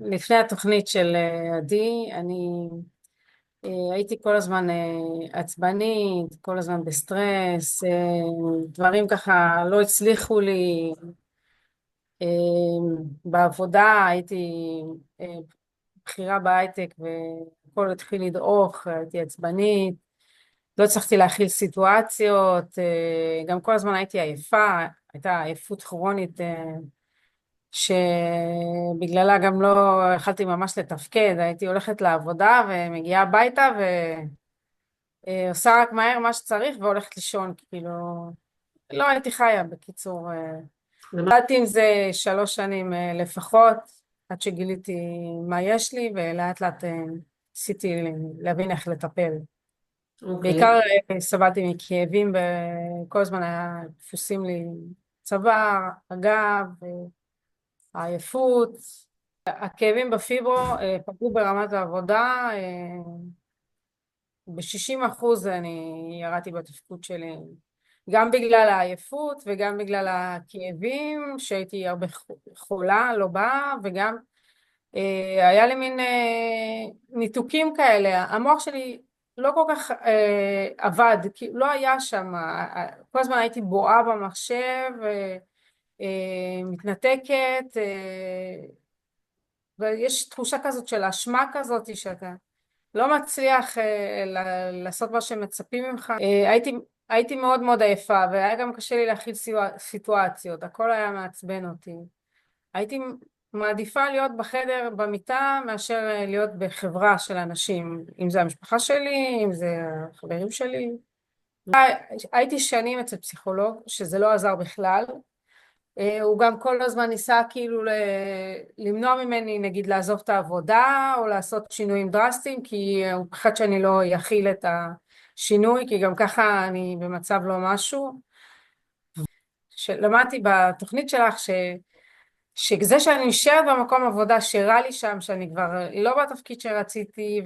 לפני התוכנית של עדי, אני הייתי כל הזמן עצבנית, כל הזמן בסטרס, דברים ככה לא הצליחו לי. בעבודה הייתי אה, בכירה בהייטק והכל התחיל לדעוך, הייתי עצבנית, לא הצלחתי להכיל סיטואציות, גם כל הזמן הייתי עייפה, הייתה עייפות כרונית שבגללה גם לא יכלתי ממש לתפקד. הייתי הולכת לעבודה ומגיעה הביתה ועושה רק מהר מה שצריך והולכת לישון, כאילו לא הייתי חיה. בקיצור, עבדתי עם זה 3 שנים לפחות, עד שגיליתי מה יש לי, ולאט לאט ניסיתי להבין איך לטפל. אוקיי. בעיקר סבלתי מכאבים, וכל הזמן היה דפוסים לי צוואר, הגב, העייפות. הכאבים בפיברו פגעו ברמת העבודה, ב-60% אני ירדתי בתפקוד שלי, גם בגלל העייפות וגם בגלל הכאבים, שהייתי הרבה חולה, לא באה, וגם היה לי מין ניתוקים כאלה. המוח שלי לא כל כך עבד, כי לא היה שם, כל הזמן הייתי בועה במחשב, מתנתקת, ויש תחושה כזאת של אשמה כזאת, שאתה לא מצליח לעשות מה שמצפים ממך. הייתי מאוד מאוד עייפה, והיה גם קשה לי להכיל סיטואציות, הכל היה מעצבן אותי. הייתי מעדיפה להיות בחדר במיטה מאשר להיות בחברה של אנשים, אם זה המשפחה שלי, אם זה החברים שלי. הייתי שנים אצל פסיכולוג, שזה לא עזר בכלל. הוא גם כל הזמן ניסה כאילו למנוע ממני, נגיד, לעזוב את העבודה או לעשות שינויים דרסטיים, כי הוא פחד שאני לא יכיל את השינוי, כי גם ככה אני במצב לא משהו. למדתי בתוכנית שלך שזה שאני נשארת במקום עבודה שרע לי שם, שאני כבר לא בתפקיד שרציתי,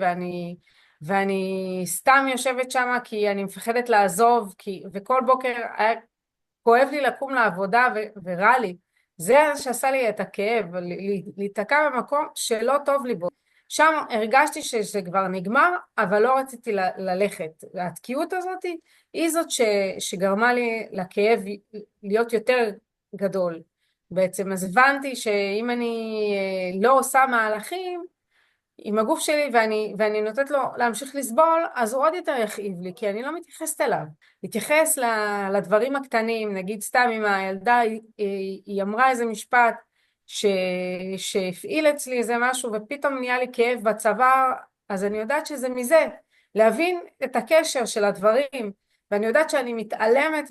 ואני סתם יושבת שם כי אני מפחדת לעזוב, וכל בוקר היה כואב לי לקום לעבודה ורע לי. זה שעשה לי את הכאב, להיתקע במקום שלא טוב לי בו. שם הרגשתי שזה כבר נגמר, אבל לא רציתי ללכת. והתקיעות הזאת היא זאת שגרמה לי לכאב להיות יותר גדול בעצם. אז הבנתי שאם אני לא עושה מהלכים עם הגוף שלי, ואני נותנת לו להמשיך לסבול, אז הוא עוד יותר יכאיב לי, כי אני לא מתייחסת אליו. מתייחס לדברים הקטנים, נגיד סתם עם הילדה, היא אמרה איזה משפט שהפעיל אצלי איזה משהו, ופתאום נהיה לי כאב בצוואר, אז אני יודעת שזה מזה, להבין את הקשר של הדברים, ואני יודעת שאני מתעלמת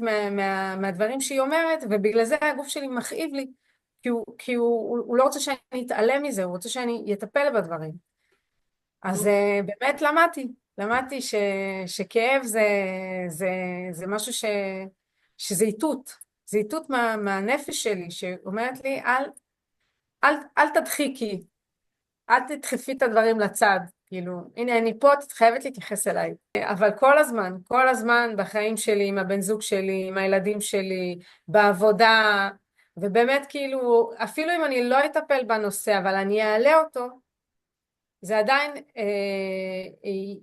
מהדברים שהיא אומרת, ובגלל זה הגוף שלי מכאיב לי, כי הוא לא רוצה שאני אתעלם מזה, הוא רוצה שאני אטפל בדברים. אז באמת למדתי שכאב זה, זה משהו שזה איתות, זה איתות מהנפש שלי, שאומרת לי אל תדחיקי, אל תדחפי את הדברים לצד, כאילו הנה אני פה, את חייבת להתייחס אליי. אבל כל הזמן בחיים שלי, עם הבן זוג שלי, עם הילדים שלי, בעבודה, ובאמת כאילו אפילו אם אני לא אטפל בנושא אבל אני אעלה אותו, זה עדיין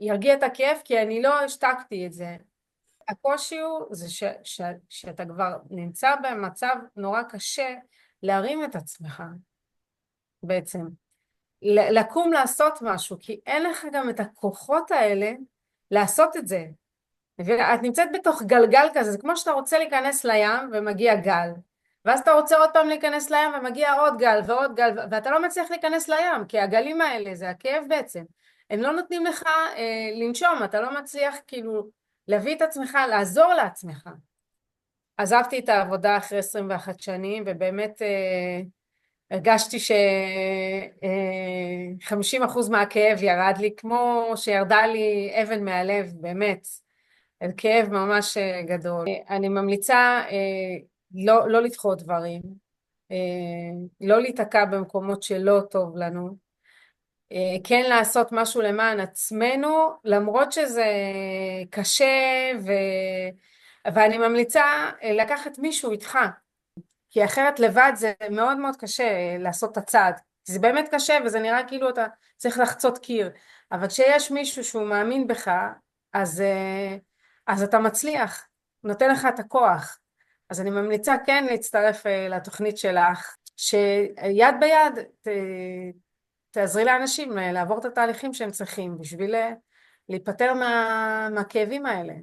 ירגיע את הכאב, כי אני לא השתקתי את זה. הקושי הוא זה שאתה כבר נמצא במצב נורא קשה להרים את עצמך בעצם, לקום לעשות משהו, כי אין לך גם את הכוחות האלה לעשות את זה. ואת נמצאת בתוך גלגל כזה, זה כמו שאתה רוצה להיכנס לים ומגיע גל, ואז אתה רוצה עוד פעם להיכנס לים ומגיע עוד גל ועוד גל, ואתה לא מצליח להיכנס לים, כי הגלים האלה זה הכאב בעצם, הם לא נותנים לך לנשום, אתה לא מצליח כאילו להביא את עצמך, לעזור לעצמך. עזבתי את העבודה אחרי 21 שנים, ובאמת הרגשתי ש50% מהכאב ירד לי, כמו שירדה לי אבן מהלב, באמת. כאב ממש גדול. אני ממליצה לא לדחות דברים, לא להיתקע במקומות שלא טוב לנו, כן לעשות משהו למען עצמנו, למרות שזה קשה, ואני ממליצה לקחת מישהו איתך, כי אחרת לבד זה מאוד מאוד קשה לעשות את הצעד. כי זה באמת קשה וזה נראה כאילו אתה צריך לחצות קיר, אבל כשיש מישהו שהוא מאמין בך, אז, אז אתה מצליח, נותן לך את הכוח. אז אני ממליצה כן להצטרף לתוכנית שלך, שיד ביד תעזרי לאנשים לעבור את התהליכים שהם צריכים בשביל להיפטר מהכאבים האלה.